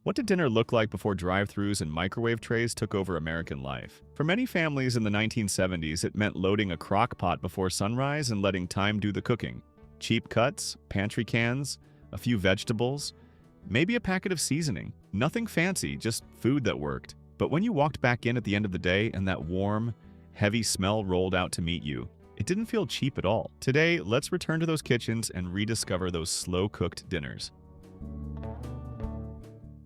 What did dinner look like before drive-thrus and microwave trays took over American life? For many families in the 1970s, it meant loading a crock-pot before sunrise and letting time do the cooking. Cheap cuts, pantry cans, a few vegetables, maybe a packet of seasoning. Nothing fancy, just food that worked. But when you walked back in at the end of the day and that warm, heavy smell rolled out to meet you, it didn't feel cheap at all. Today, let's return to those kitchens and rediscover those slow-cooked dinners.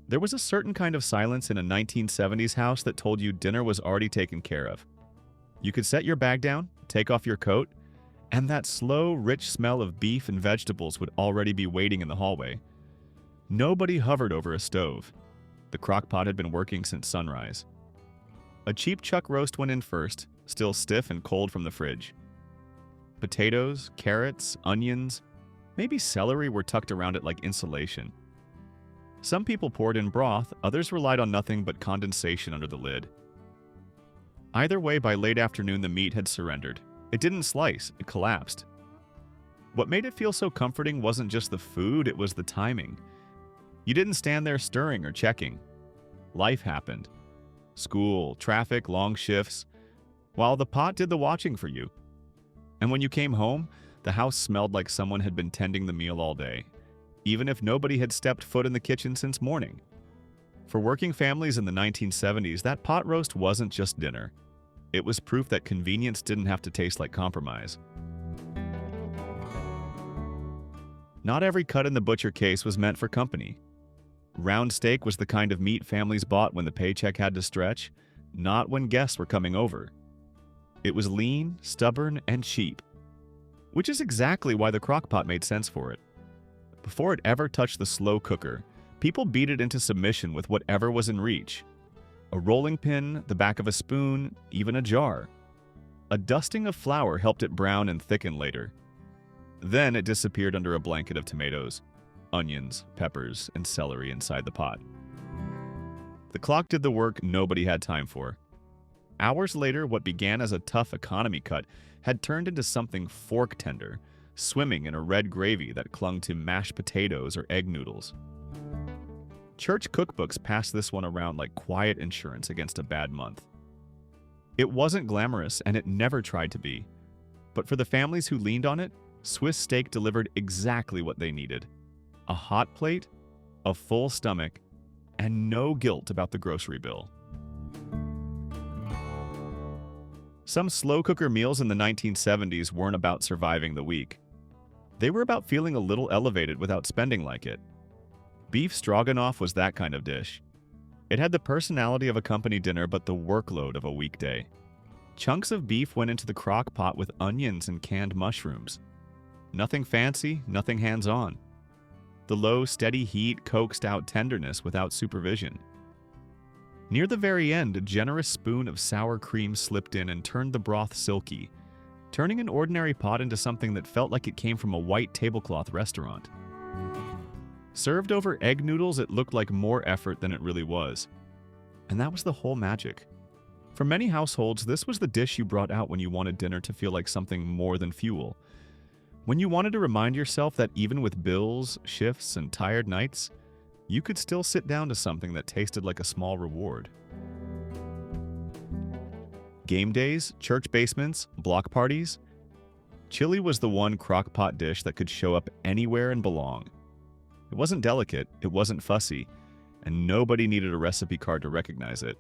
There was a certain kind of silence in a 1970s house that told you dinner was already taken care of. You could set your bag down, take off your coat, and that slow, rich smell of beef and vegetables would already be waiting in the hallway. Nobody hovered over a stove. The crock-pot had been working since sunrise. A cheap chuck roast went in first, still stiff and cold from the fridge. Potatoes, carrots, onions, maybe celery were tucked around it like insulation. Some people poured in broth, others relied on nothing but condensation under the lid. Either way, by late afternoon, the meat had surrendered. It didn't slice, it collapsed. What made it feel so comforting wasn't just the food, it was the timing. You didn't stand there stirring or checking. Life happened. School, traffic, long shifts, while the pot did the watching for you. And when you came home, the house smelled like someone had been tending the meal all day, even if nobody had stepped foot in the kitchen since morning. For working families in the 1970s, that pot roast wasn't just dinner. It was proof that convenience didn't have to taste like compromise. Not every cut in the butcher case was meant for company. Round steak was the kind of meat families bought when the paycheck had to stretch, not when guests were coming over. It was lean, stubborn, and cheap, which is exactly why the crock-pot made sense for it. Before it ever touched the slow cooker, people beat it into submission with whatever was in reach. A rolling pin, the back of a spoon, even a jar. A dusting of flour helped it brown and thicken later. Then it disappeared under a blanket of tomatoes, onions, peppers, and celery inside the pot. The clock did the work nobody had time for. Hours later, what began as a tough economy cut had turned into something fork tender, swimming in a red gravy that clung to mashed potatoes or egg noodles. Church cookbooks passed this one around like quiet insurance against a bad month. It wasn't glamorous, and it never tried to be. But for the families who leaned on it, Swiss steak delivered exactly what they needed. A hot plate, a full stomach, and no guilt about the grocery bill. Some slow cooker meals in the 1970s weren't about surviving the week. They were about feeling a little elevated without spending like it. Beef stroganoff was that kind of dish. It had the personality of a company dinner but the workload of a weekday. Chunks of beef went into the crock pot with onions and canned mushrooms. Nothing fancy, nothing hands-on. The low, steady heat coaxed out tenderness without supervision. Near the very end, a generous spoon of sour cream slipped in and turned the broth silky, turning an ordinary pot into something that felt like it came from a white tablecloth restaurant. Served over egg noodles, it looked like more effort than it really was. And that was the whole magic. For many households, this was the dish you brought out when you wanted dinner to feel like something more than fuel. When you wanted to remind yourself that even with bills, shifts, and tired nights, you could still sit down to something that tasted like a small reward. Game days, church basements, block parties. Chili was the one crock-pot dish that could show up anywhere and belong. It wasn't delicate, it wasn't fussy, and nobody needed a recipe card to recognize it.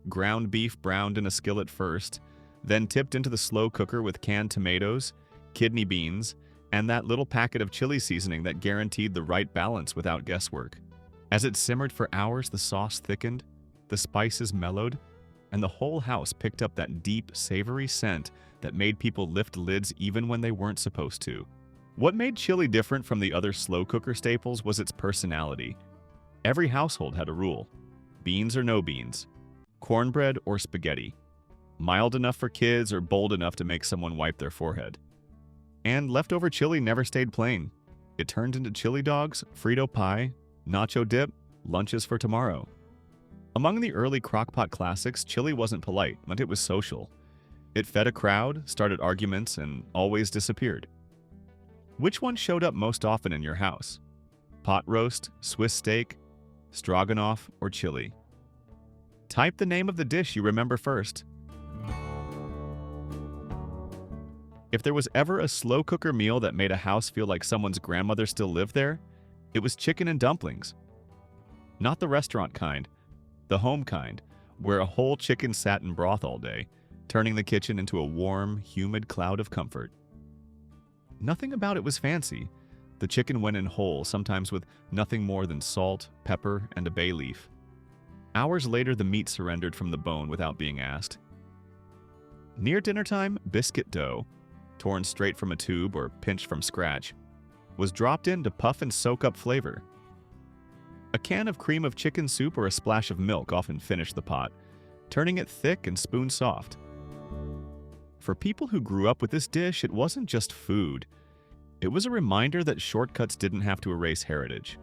Ground beef browned in a skillet first, then tipped into the slow cooker with canned tomatoes, kidney beans, and that little packet of chili seasoning that guaranteed the right balance without guesswork. As it simmered for hours, the sauce thickened, the spices mellowed, and the whole house picked up that deep, savory scent that made people lift lids even when they weren't supposed to. What made chili different from the other slow cooker staples was its personality. Every household had a rule: beans or no beans, cornbread or spaghetti, mild enough for kids or bold enough to make someone wipe their forehead. And leftover chili never stayed plain. It turned into chili dogs, Frito pie, nacho dip, lunches for tomorrow. Among the early crock-pot classics, chili wasn't polite, but it was social. It fed a crowd, started arguments, and always disappeared. Which one showed up most often in your house? Pot roast, Swiss steak, stroganoff, or chili. Type the name of the dish you remember first. If there was ever a slow cooker meal that made a house feel like someone's grandmother still lived there, it was chicken and dumplings. Not the restaurant kind, the home kind, where a whole chicken sat in broth all day, turning the kitchen into a warm, humid cloud of comfort. Nothing about it was fancy. The chicken went in whole, sometimes with nothing more than salt, pepper, and a bay leaf. Hours later, the meat surrendered from the bone without being asked. Near dinner time, biscuit dough, torn straight from a tube or pinched from scratch, was dropped in to puff and soak up flavor. A can of cream of chicken soup or a splash of milk often finished the pot, turning it thick and spoon-soft. For people who grew up with this dish, it wasn't just food. It was a reminder that shortcuts didn't have to erase heritage.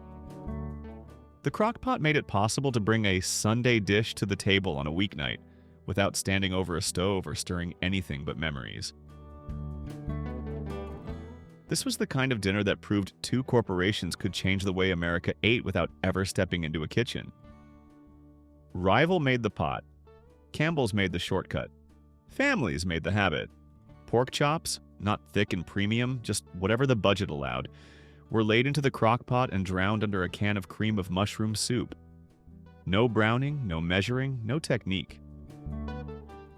The Crock-Pot made it possible to bring a Sunday dish to the table on a weeknight without standing over a stove or stirring anything but memories. This was the kind of dinner that proved two corporations could change the way America ate without ever stepping into a kitchen. Rival made the pot. Campbell's made the shortcut. Families made the habit. Pork chops, not thick and premium, just whatever the budget allowed, were laid into the crock-pot and drowned under a can of cream of mushroom soup. No browning, no measuring, no technique.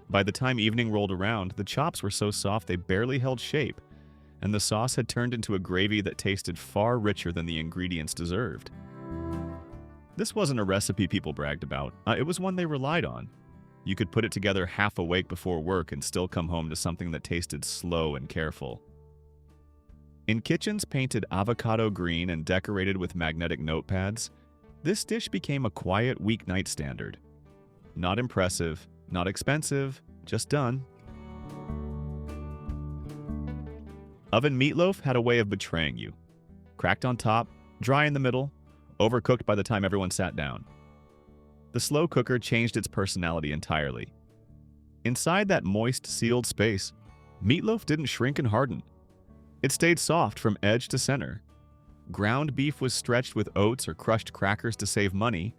By the time evening rolled around, the chops were so soft they barely held shape, and the sauce had turned into a gravy that tasted far richer than the ingredients deserved. This wasn't a recipe people bragged about. It was one they relied on. You could put it together half awake before work and still come home to something that tasted slow and careful. In kitchens painted avocado green and decorated with magnetic notepads, this dish became a quiet weeknight standard. Not impressive, not expensive, just done. Oven meatloaf had a way of betraying you. Cracked on top, dry in the middle, overcooked by the time everyone sat down. The slow cooker changed its personality entirely. Inside that moist, sealed space, meatloaf didn't shrink and harden. It stayed soft from edge to center. Ground beef was stretched with oats or crushed crackers to save money,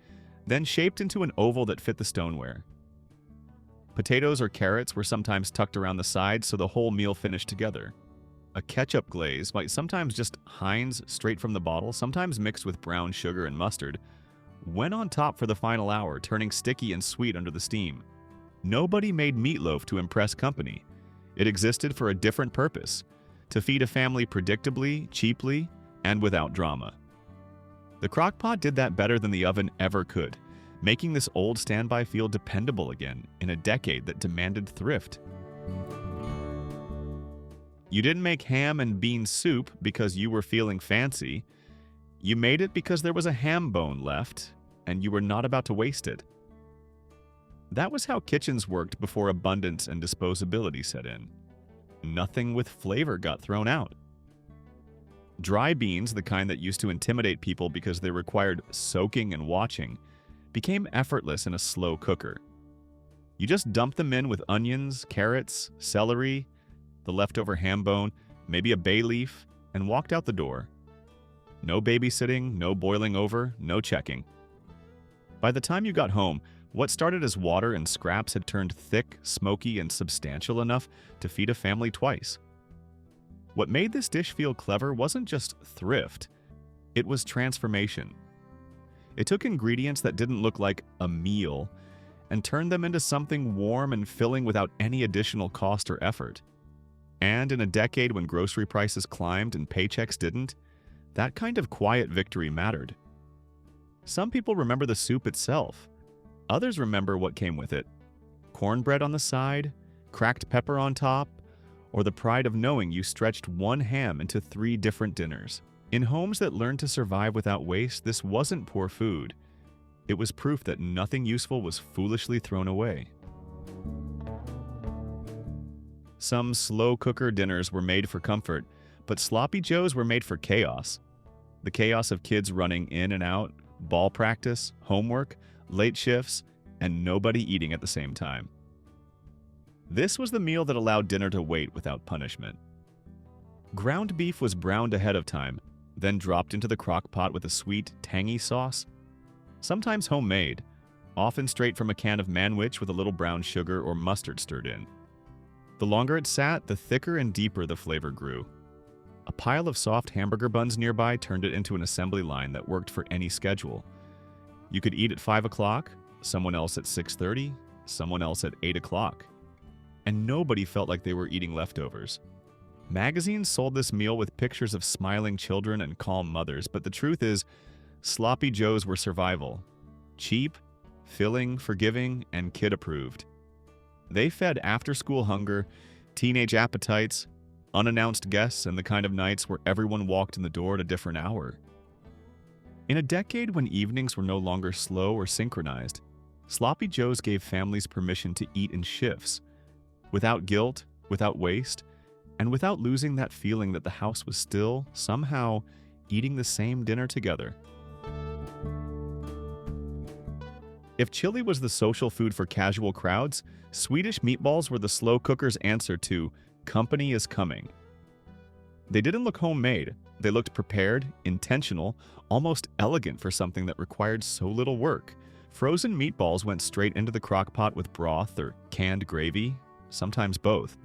then shaped into an oval that fit the stoneware. Potatoes or carrots were sometimes tucked around the sides so the whole meal finished together. A ketchup glaze, sometimes just Heinz straight from the bottle, sometimes mixed with brown sugar and mustard, went on top for the final hour, turning sticky and sweet under the steam. Nobody made meatloaf to impress company. It existed for a different purpose, to feed a family predictably, cheaply, and without drama. The Crock-Pot did that better than the oven ever could, making this old standby feel dependable again in a decade that demanded thrift. You didn't make ham and bean soup because you were feeling fancy. You made it because there was a ham bone left, and you were not about to waste it. That was how kitchens worked before abundance and disposability set in. Nothing with flavor got thrown out. Dry beans, the kind that used to intimidate people because they required soaking and watching, became effortless in a slow cooker. You just dumped them in with onions, carrots, celery, the leftover ham bone, maybe a bay leaf, and walked out the door. No babysitting, no boiling over, no checking. By the time you got home, what started as water and scraps had turned thick, smoky, and substantial enough to feed a family twice. What made this dish feel clever wasn't just thrift, it was transformation. It took ingredients that didn't look like a meal and turned them into something warm and filling without any additional cost or effort. And in a decade when grocery prices climbed and paychecks didn't, that kind of quiet victory mattered. Some people remember the soup itself. Others remember what came with it. Cornbread on the side, cracked pepper on top, or the pride of knowing you stretched one ham into 3 different dinners. In homes that learned to survive without waste, this wasn't poor food. It was proof that nothing useful was foolishly thrown away. Some slow cooker dinners were made for comfort, but sloppy joes were made for chaos. The chaos of kids running in and out, ball practice, homework, late shifts, and nobody eating at the same time. This was the meal that allowed dinner to wait without punishment. Ground beef was browned ahead of time, then dropped into the crock pot with a sweet, tangy sauce. sometimes homemade, often straight from a can of manwich with a little brown sugar or mustard stirred in. The longer it sat, the thicker and deeper the flavor grew. A pile of soft hamburger buns nearby turned it into an assembly line that worked for any schedule. You could eat at 5 o'clock, someone else at 6:30, someone else at 8 o'clock. And nobody felt like they were eating leftovers. Magazines sold this meal with pictures of smiling children and calm mothers, but the truth is, sloppy joes were survival. Cheap, filling, forgiving, and kid-approved. They fed after-school hunger, teenage appetites, unannounced guests, and the kind of nights where everyone walked in the door at a different hour. In a decade when evenings were no longer slow or synchronized, sloppy joes gave families permission to eat in shifts, without guilt, without waste, and without losing that feeling that the house was still, somehow, eating the same dinner together. If chili was the social food for casual crowds, Swedish meatballs were the slow cooker's answer to "company is coming." They didn't look homemade. They looked prepared, intentional, almost elegant for something that required so little work. Frozen meatballs went straight into the crock pot with broth or canned gravy, sometimes both.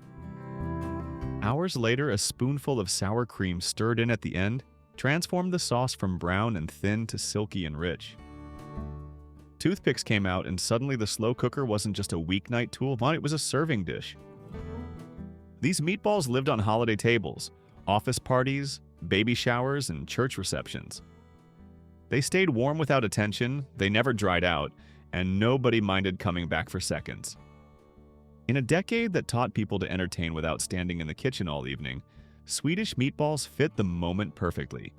Hours later, a spoonful of sour cream stirred in at the end transformed the sauce from brown and thin to silky and rich. Toothpicks came out, and suddenly the slow cooker wasn't just a weeknight tool, it was a serving dish. These meatballs lived on holiday tables, office parties, baby showers, and church receptions. They stayed warm without attention, they never dried out, and nobody minded coming back for seconds. In a decade that taught people to entertain without standing in the kitchen all evening, Swedish meatballs fit the moment perfectly.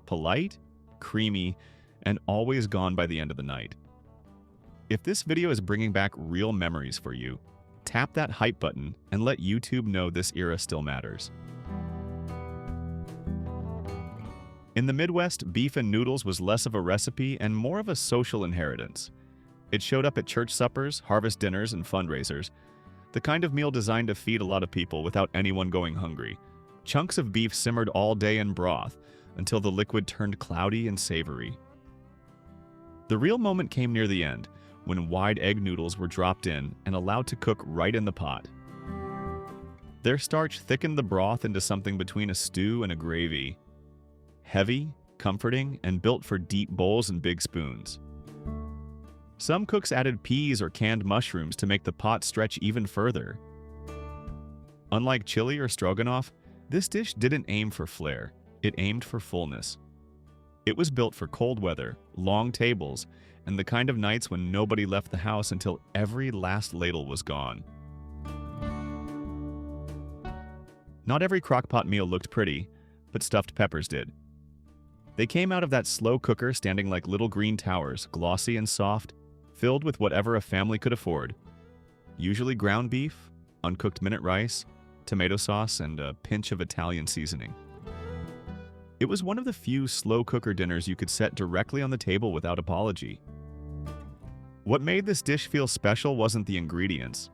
Polite, creamy, and always gone by the end of the night. If this video is bringing back real memories for you, tap that hype button and let YouTube know this era still matters. In the Midwest, beef and noodles was less of a recipe and more of a social inheritance. It showed up at church suppers, harvest dinners, and fundraisers, the kind of meal designed to feed a lot of people without anyone going hungry. Chunks of beef simmered all day in broth until the liquid turned cloudy and savory. The real moment came near the end, when wide egg noodles were dropped in and allowed to cook right in the pot. Their starch thickened the broth into something between a stew and a gravy. Heavy, comforting, and built for deep bowls and big spoons. Some cooks added peas or canned mushrooms to make the pot stretch even further. Unlike chili or stroganoff, this dish didn't aim for flair, it aimed for fullness. It was built for cold weather, long tables, and the kind of nights when nobody left the house until every last ladle was gone. Not every crock-pot meal looked pretty, but stuffed peppers did. They came out of that slow cooker standing like little green towers, glossy and soft, filled with whatever a family could afford. Usually ground beef, uncooked minute rice, tomato sauce, and a pinch of Italian seasoning. It was one of the few slow cooker dinners you could set directly on the table without apology. What made this dish feel special wasn't the ingredients.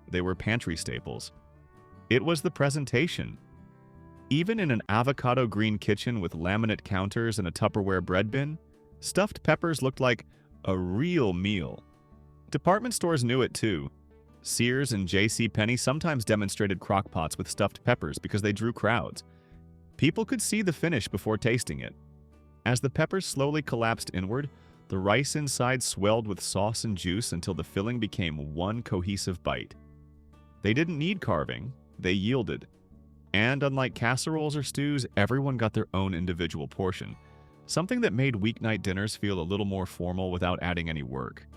They were pantry staples. It was the presentation. Even in an avocado green kitchen with laminate counters and a Tupperware bread bin, stuffed peppers looked like a real meal. Department stores knew it too. Sears and JCPenney sometimes demonstrated crock-pots with stuffed peppers because they drew crowds. People could see the finish before tasting it. As the peppers slowly collapsed inward, the rice inside swelled with sauce and juice until the filling became one cohesive bite. They didn't need carving, they yielded. And unlike casseroles or stews, everyone got their own individual portion, something that made weeknight dinners feel a little more formal without adding any work.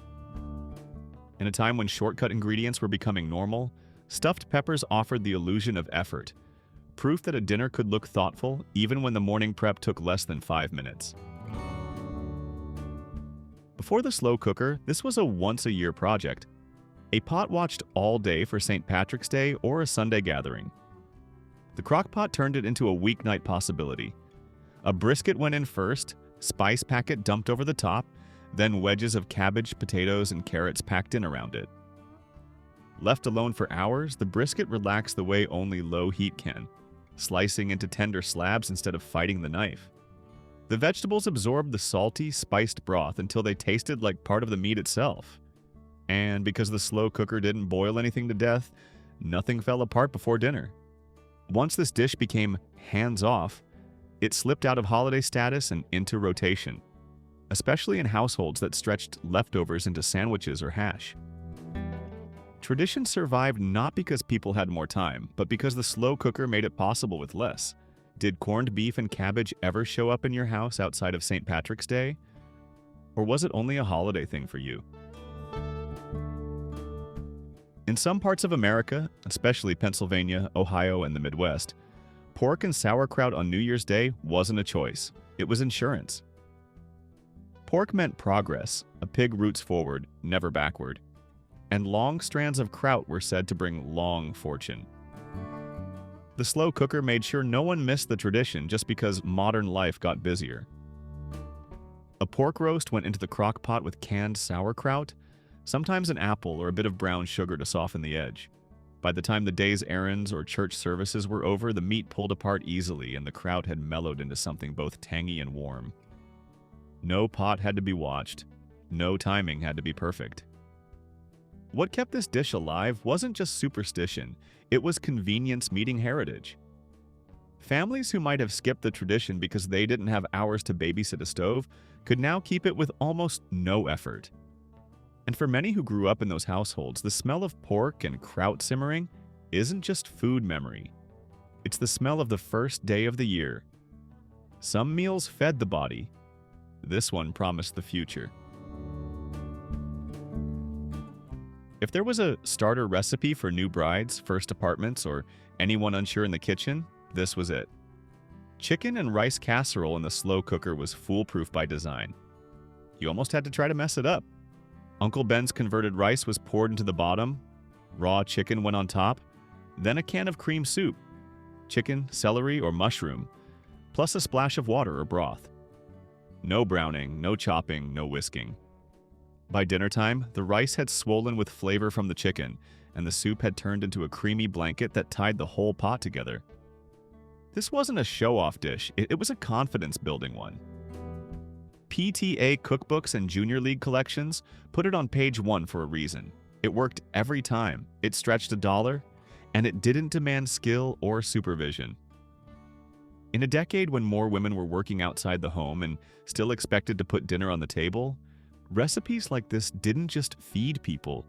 In a time when shortcut ingredients were becoming normal, stuffed peppers offered the illusion of effort, proof that a dinner could look thoughtful even when the morning prep took less than 5 minutes. Before the slow cooker, this was a once-a-year project. A pot watched all day for St. Patrick's Day or a Sunday gathering. The crock-pot turned it into a weeknight possibility. A brisket went in first, spice packet dumped over the top, then wedges of cabbage, potatoes, and carrots packed in around it. Left alone for hours, the brisket relaxed the way only low heat can, slicing into tender slabs instead of fighting the knife. The vegetables absorbed the salty, spiced broth until they tasted like part of the meat itself. And because the slow cooker didn't boil anything to death, nothing fell apart before dinner. Once this dish became hands-off, it slipped out of holiday status and into rotation, especially in households that stretched leftovers into sandwiches or hash. Tradition survived not because people had more time, but because the slow cooker made it possible with less. Did corned beef and cabbage ever show up in your house outside of St. Patrick's Day? Or was it only a holiday thing for you? In some parts of America, especially Pennsylvania, Ohio, and the Midwest, pork and sauerkraut on New Year's Day wasn't a choice. It was insurance. Pork meant progress, a pig roots forward, never backward. And long strands of kraut were said to bring long fortune. The slow cooker made sure no one missed the tradition just because modern life got busier. A pork roast went into the crock pot with canned sauerkraut, sometimes an apple or a bit of brown sugar to soften the edge. By the time the day's errands or church services were over, the meat pulled apart easily and the kraut had mellowed into something both tangy and warm. No pot had to be watched. No timing had to be perfect. What kept this dish alive wasn't just superstition, it was convenience meeting heritage. Families who might have skipped the tradition because they didn't have hours to babysit a stove could now keep it with almost no effort. And for many who grew up in those households, the smell of pork and kraut simmering isn't just food memory. It's the smell of the first day of the year. Some meals fed the body. This one promised the future. If there was a starter recipe for new brides, first apartments, or anyone unsure in the kitchen, this was it. Chicken and rice casserole in the slow cooker was foolproof by design. You almost had to try to mess it up. Uncle Ben's converted rice was poured into the bottom, raw chicken went on top, then a can of cream soup, chicken, celery, or mushroom, plus a splash of water or broth. No browning, no chopping, no whisking. By dinner time, the rice had swollen with flavor from the chicken, and the soup had turned into a creamy blanket that tied the whole pot together. This wasn't a show-off dish, it was a confidence-building one. PTA cookbooks and Junior League collections put it on page 1 for a reason. It worked every time, it stretched $1, and it didn't demand skill or supervision. In a decade when more women were working outside the home and still expected to put dinner on the table, recipes like this didn't just feed people.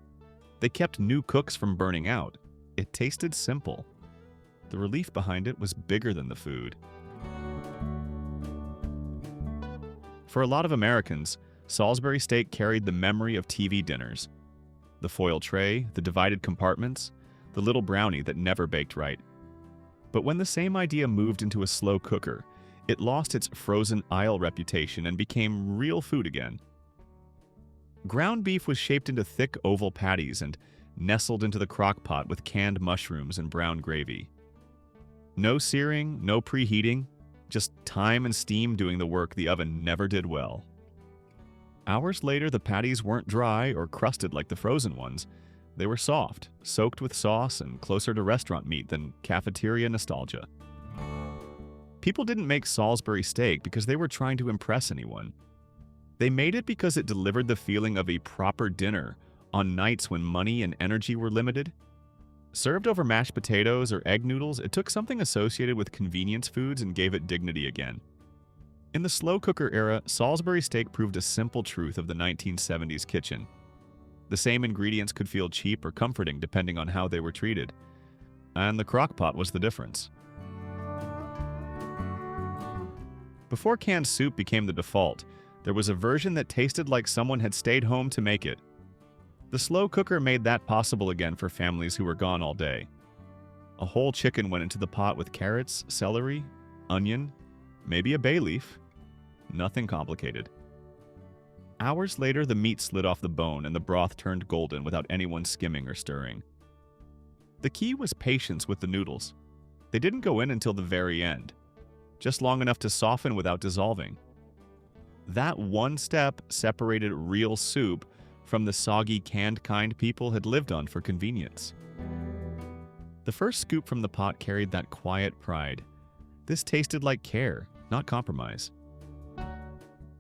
They kept new cooks from burning out. It tasted simple. The relief behind it was bigger than the food. For a lot of Americans, Salisbury steak carried the memory of TV dinners. The foil tray, the divided compartments, the little brownie that never baked right. But when the same idea moved into a slow cooker, it lost its frozen aisle reputation and became real food again. Ground beef was shaped into thick oval patties and nestled into the crock pot with canned mushrooms and brown gravy. No searing, no preheating, just time and steam doing the work the oven never did well. Hours later, the patties weren't dry or crusted like the frozen ones. They were soft, soaked with sauce, and closer to restaurant meat than cafeteria nostalgia. People didn't make Salisbury steak because they were trying to impress anyone. They made it because it delivered the feeling of a proper dinner on nights when money and energy were limited. Served over mashed potatoes or egg noodles, it took something associated with convenience foods and gave it dignity again. In the slow cooker era, Salisbury steak proved a simple truth of the 1970s kitchen. The same ingredients could feel cheap or comforting depending on how they were treated. And the crock-pot was the difference. Before canned soup became the default, there was a version that tasted like someone had stayed home to make it. The slow cooker made that possible again for families who were gone all day. A whole chicken went into the pot with carrots, celery, onion, maybe a bay leaf. Nothing complicated. Hours later, the meat slid off the bone and the broth turned golden without anyone skimming or stirring. The key was patience with the noodles. They didn't go in until the very end, just long enough to soften without dissolving. That one step separated real soup from the soggy canned kind people had lived on for convenience. The first scoop from the pot carried that quiet pride. This tasted like care, not compromise.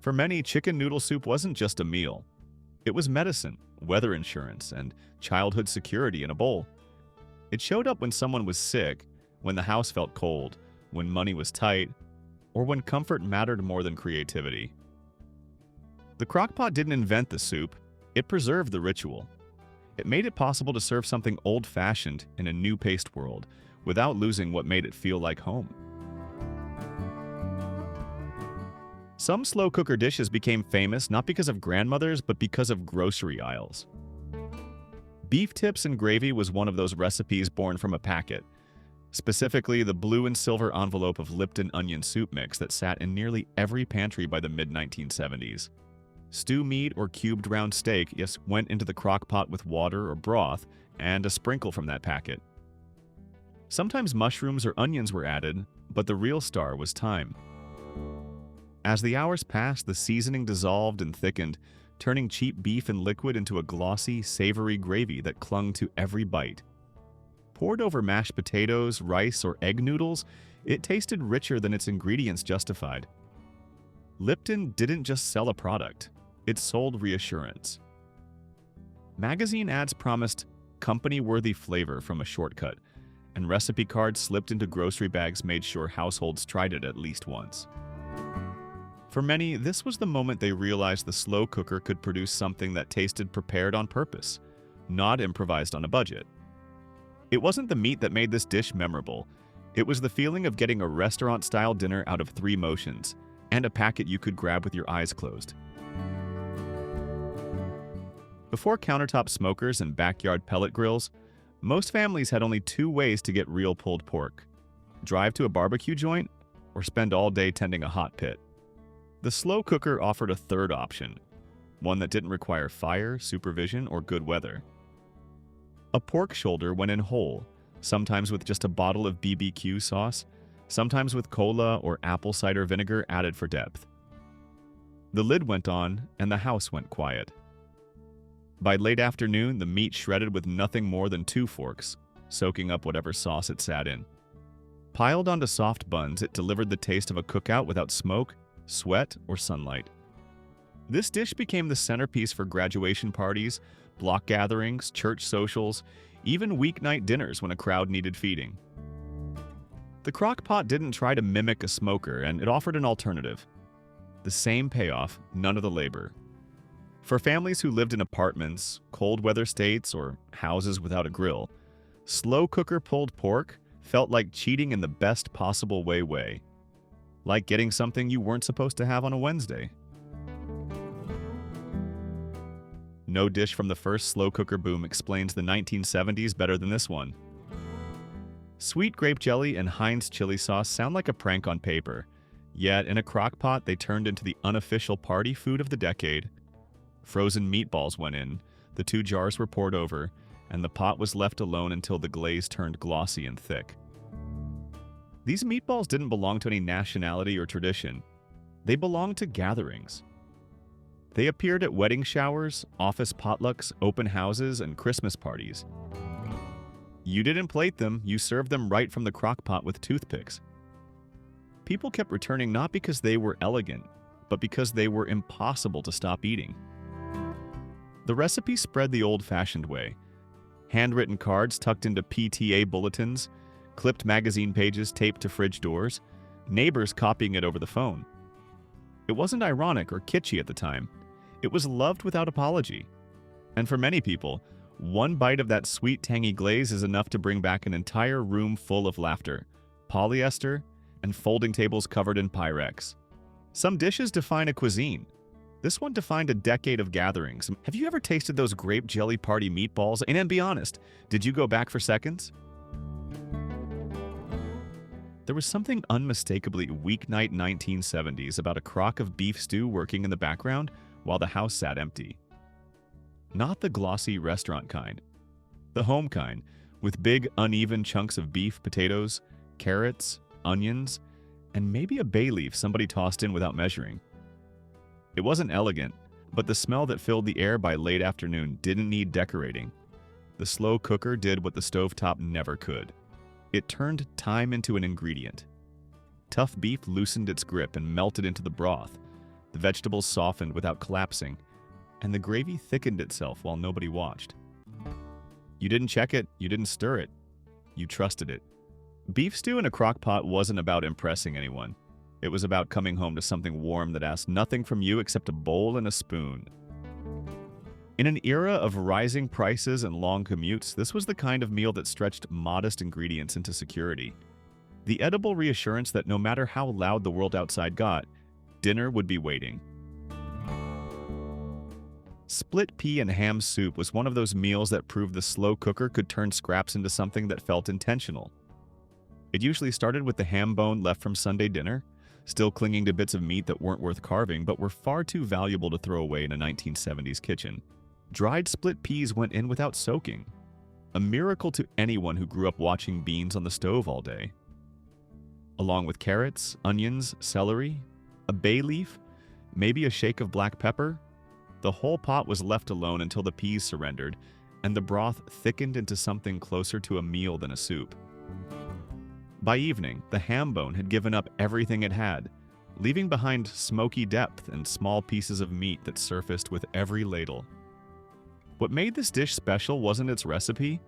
For many, chicken noodle soup wasn't just a meal. It was medicine, weather insurance, and childhood security in a bowl. It showed up when someone was sick, when the house felt cold, when money was tight, or when comfort mattered more than creativity. The Crock-Pot didn't invent the soup, it preserved the ritual. It made it possible to serve something old-fashioned in a new-paced world, without losing what made it feel like home. Some slow cooker dishes became famous not because of grandmothers, but because of grocery aisles. Beef tips and gravy was one of those recipes born from a packet, specifically the blue and silver envelope of Lipton onion soup mix that sat in nearly every pantry by the mid-1970s. Stew meat or cubed round steak went into the crock pot with water or broth and a sprinkle from that packet. Sometimes mushrooms or onions were added, but the real star was thyme. As the hours passed, the seasoning dissolved and thickened, turning cheap beef and liquid into a glossy, savory gravy that clung to every bite. Poured over mashed potatoes, rice, or egg noodles, it tasted richer than its ingredients justified. Lipton didn't just sell a product, it sold reassurance. Magazine ads promised company-worthy flavor from a shortcut, and recipe cards slipped into grocery bags made sure households tried it at least once. For many, this was the moment they realized the slow cooker could produce something that tasted prepared on purpose, not improvised on a budget. It wasn't the meat that made this dish memorable. It was the feeling of getting a restaurant-style dinner out of 3 motions, and a packet you could grab with your eyes closed. Before countertop smokers and backyard pellet grills, most families had only 2 ways to get real pulled pork: drive to a barbecue joint or spend all day tending a hot pit. The slow cooker offered a third option, one that didn't require fire, supervision, or good weather. A pork shoulder went in whole, sometimes with just a bottle of BBQ sauce, sometimes with cola or apple cider vinegar added for depth. The lid went on, and the house went quiet. By late afternoon, the meat shredded with nothing more than 2 forks, soaking up whatever sauce it sat in. Piled onto soft buns, it delivered the taste of a cookout without smoke, sweat, or sunlight. This dish became the centerpiece for graduation parties, block gatherings, church socials, even weeknight dinners when a crowd needed feeding. The Crock-Pot didn't try to mimic a smoker, and it offered an alternative. The same payoff, none of the labor. For families who lived in apartments, cold weather states, or houses without a grill, slow cooker pulled pork felt like cheating in the best possible way. Like getting something you weren't supposed to have on a Wednesday. No dish from the first slow cooker boom explains the 1970s better than this one. Sweet grape jelly and Heinz chili sauce sound like a prank on paper, yet in a crock pot they turned into the unofficial party food of the decade. Frozen meatballs went in, the 2 jars were poured over, and the pot was left alone until the glaze turned glossy and thick. These meatballs didn't belong to any nationality or tradition. They belonged to gatherings. They appeared at wedding showers, office potlucks, open houses, and Christmas parties. You didn't plate them, you served them right from the crock pot with toothpicks. People kept returning not because they were elegant, but because they were impossible to stop eating. The recipe spread the old-fashioned way. Handwritten cards tucked into PTA bulletins, clipped magazine pages taped to fridge doors, neighbors copying it over the phone. It wasn't ironic or kitschy at the time. It was loved without apology. And for many people, one bite of that sweet, tangy glaze is enough to bring back an entire room full of laughter, polyester, and folding tables covered in Pyrex. Some dishes define a cuisine. This one defined a decade of gatherings. Have you ever tasted those grape jelly party meatballs? And be honest, did you go back for seconds? There was something unmistakably weeknight 1970s about a crock of beef stew working in the background while the house sat empty. Not the glossy restaurant kind. The home kind, with big uneven chunks of beef, potatoes, carrots, onions, and maybe a bay leaf somebody tossed in without measuring. It wasn't elegant, but the smell that filled the air by late afternoon didn't need decorating. The slow cooker did what the stovetop never could. It turned time into an ingredient. Tough beef loosened its grip and melted into the broth. The vegetables softened without collapsing, and the gravy thickened itself while nobody watched. You didn't check it, you didn't stir it, you trusted it. Beef stew in a crock pot wasn't about impressing anyone. It was about coming home to something warm that asked nothing from you except a bowl and a spoon. In an era of rising prices and long commutes, this was the kind of meal that stretched modest ingredients into security. The edible reassurance that no matter how loud the world outside got, dinner would be waiting. Split pea and ham soup was one of those meals that proved the slow cooker could turn scraps into something that felt intentional. It usually started with the ham bone left from Sunday dinner, still clinging to bits of meat that weren't worth carving but were far too valuable to throw away in a 1970s kitchen. Dried split peas went in without soaking, a miracle to anyone who grew up watching beans on the stove all day. Along with carrots, onions, celery, a bay leaf, maybe a shake of black pepper, the whole pot was left alone until the peas surrendered and the broth thickened into something closer to a meal than a soup. By evening, the ham bone had given up everything it had, leaving behind smoky depth and small pieces of meat that surfaced with every ladle. What made this dish special wasn't its recipe,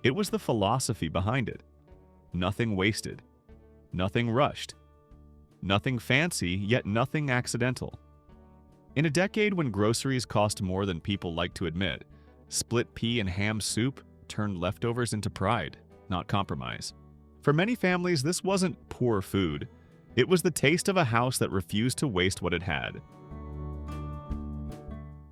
it was the philosophy behind it. Nothing wasted, nothing rushed, nothing fancy, yet nothing accidental. In a decade when groceries cost more than people like to admit, split pea and ham soup turned leftovers into pride, not compromise. For many families, this wasn't poor food. It was the taste of a house that refused to waste what it had.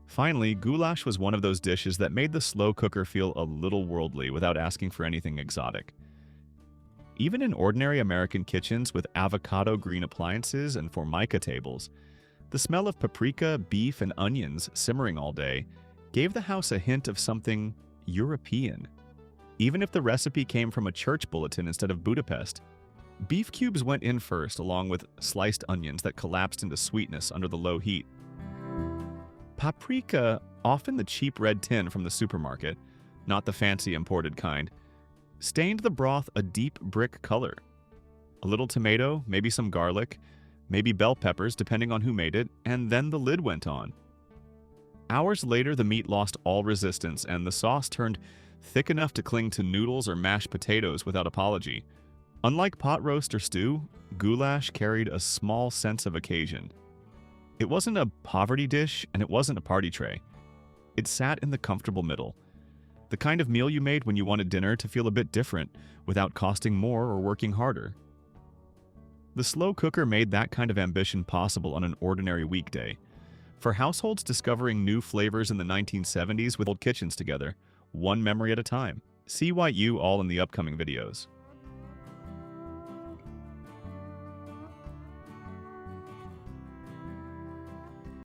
Finally, goulash was one of those dishes that made the slow cooker feel a little worldly without asking for anything exotic. Even in ordinary American kitchens with avocado green appliances and formica tables, the smell of paprika, beef, and onions simmering all day gave the house a hint of something European. Even if the recipe came from a church bulletin instead of Budapest, beef cubes went in first along with sliced onions that collapsed into sweetness under the low heat. Paprika, often the cheap red tin from the supermarket, not the fancy imported kind, stained the broth a deep brick color. A little tomato, maybe some garlic, maybe bell peppers depending on who made it, and then the lid went on. Hours later, the meat lost all resistance and the sauce turned thick enough to cling to noodles or mashed potatoes without apology. Unlike pot roast or stew, goulash carried a small sense of occasion. It wasn't a poverty dish and it wasn't a party tray. It sat in the comfortable middle. The kind of meal you made when you wanted dinner to feel a bit different without costing more or working harder. The slow cooker made that kind of ambition possible on an ordinary weekday. For households discovering new flavors in the 1970s with old kitchens together, one memory at a time. See why you all in the upcoming videos.